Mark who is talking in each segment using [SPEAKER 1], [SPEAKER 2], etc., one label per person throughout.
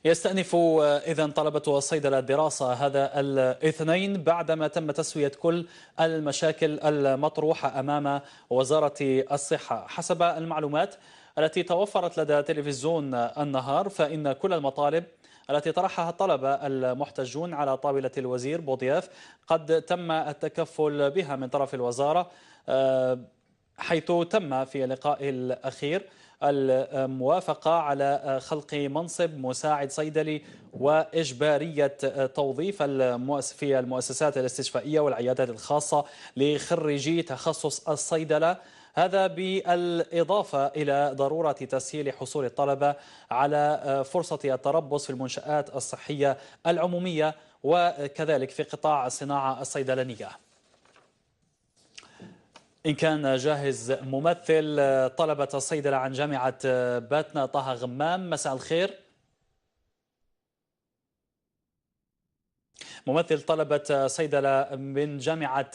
[SPEAKER 1] يستأنف إذن طلبة الصيدلة الدراسة هذا الاثنين بعدما تم تسوية كل المشاكل المطروحة أمام وزارة الصحة. حسب المعلومات التي توفرت لدى تلفزيون النهار، فإن كل المطالب التي طرحها الطلبة المحتجون على طاولة الوزير بوضياف قد تم التكفل بها من طرف الوزارة، حيث تم في اللقاء الأخير الموافقة على خلق منصب مساعد صيدلي وإجبارية توظيف في المؤسسات الاستشفائية والعيادات الخاصة لخريجي تخصص الصيدلة، هذا بالإضافة إلى ضرورة تسهيل حصول الطلبة على فرصة التربص في المنشآت الصحية العمومية وكذلك في قطاع الصناعة الصيدلانية. إن كان جاهز ممثل طلبة الصيدلة عن جامعة باتنا طه غمام، مساء الخير. ممثل طلبة صيدلة من جامعة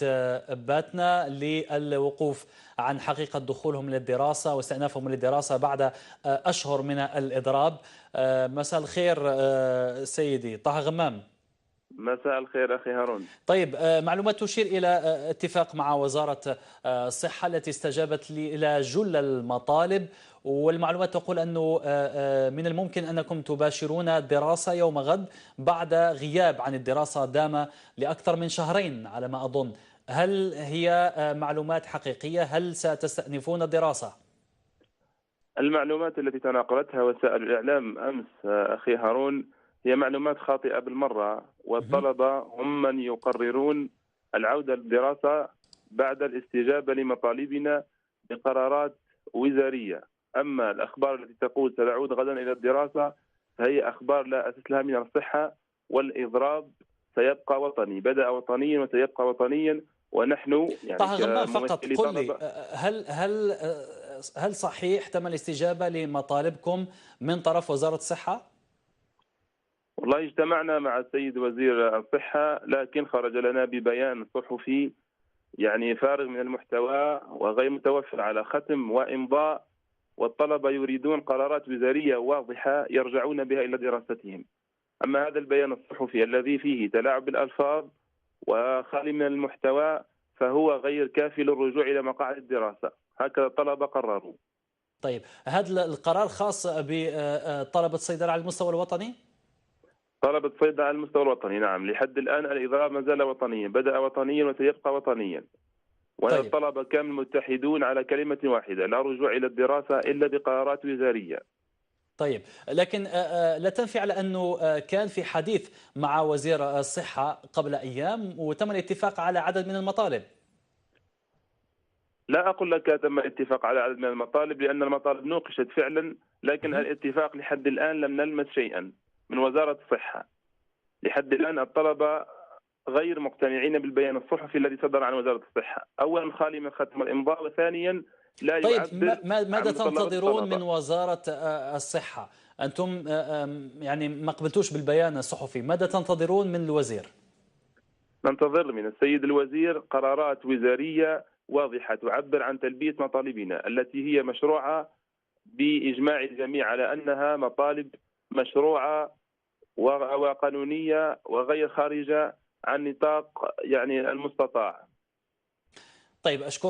[SPEAKER 1] باتنا للوقوف عن حقيقة دخولهم للدراسة واستئنافهم للدراسة بعد أشهر من الإضراب. مساء الخير سيدي طه غمام.
[SPEAKER 2] مساء الخير أخي هارون.
[SPEAKER 1] طيب، معلومات تشير إلى اتفاق مع وزارة الصحة التي استجابت إلى جل المطالب، والمعلومات تقول أنه من الممكن أنكم تباشرون الدراسة يوم غد بعد غياب عن الدراسة دام لأكثر من شهرين على ما أظن. هل هي معلومات حقيقية؟ هل ستستأنفون الدراسة؟
[SPEAKER 2] المعلومات التي تناقلتها وسائل الإعلام أمس أخي هارون هي معلومات خاطئة بالمرة، والطلبة هم من يقررون العودة للدراسة بعد الاستجابة لمطالبنا بقرارات وزارية. أما الأخبار التي تقول سنعود غدا إلى الدراسة فهي أخبار لا أساس لها من الصحة، والإضراب سيبقى وطني، بدأ وطنيا وسيبقى وطنيا. ونحن يعني
[SPEAKER 1] طه غمام، فقط
[SPEAKER 2] كممثلي
[SPEAKER 1] قل لي،
[SPEAKER 2] طلبة،
[SPEAKER 1] هل صحيح تم الاستجابة لمطالبكم من طرف وزارة الصحة؟
[SPEAKER 2] والله اجتمعنا مع السيد وزير الصحة، لكن خرج لنا ببيان صحفي يعني فارغ من المحتوى وغير متوفر على ختم وإمضاء، والطلبة يريدون قرارات وزارية واضحة يرجعون بها إلى دراستهم. أما هذا البيان الصحفي الذي فيه تلاعب بالألفاظ وخالي من المحتوى فهو غير كافي للرجوع إلى مقاعد الدراسة، هكذا الطلبة قرروا.
[SPEAKER 1] طيب، هذا القرار خاص بطلبة الصيدلة على المستوى الوطني؟
[SPEAKER 2] طلبة صيدلة على المستوى الوطني، نعم. لحد الآن الإضراب ما زال وطنيا، بدأ وطنيا وسيبقى وطنيا.
[SPEAKER 1] طيب،
[SPEAKER 2] والطلبة كامل متحدون على كلمة واحدة: لا رجوع إلى الدراسة إلا بقرارات وزارية.
[SPEAKER 1] طيب، لكن لا تنفي على أنه كان في حديث مع وزير الصحة قبل أيام وتم الاتفاق على عدد من المطالب.
[SPEAKER 2] لا أقول لك تم الاتفاق على عدد من المطالب، لأن المطالب نوقشت فعلا، لكن الاتفاق لحد الآن لم نلمس شيئا من وزارة الصحة. لحد الآن الطلبة غير مقتنعين بالبيان الصحفي الذي صدر عن وزارة الصحة، أولا خالي من ختم الإمضاء، وثانيا لا
[SPEAKER 1] طيب،
[SPEAKER 2] يعبر عن
[SPEAKER 1] ماذا
[SPEAKER 2] متطلبات
[SPEAKER 1] تنتظرون من
[SPEAKER 2] الطلبة.
[SPEAKER 1] وزارة الصحة؟ أنتم يعني ما قبلتوش بالبيان الصحفي، ماذا تنتظرون من الوزير؟
[SPEAKER 2] ننتظر من السيد الوزير قرارات وزارية واضحة تعبر عن تلبية مطالبنا التي هي مشروعة بإجماع الجميع على أنها مطالب مشروعة وقانونية وغير خارجة عن نطاق يعني المستطاع.
[SPEAKER 1] طيب، أشكر.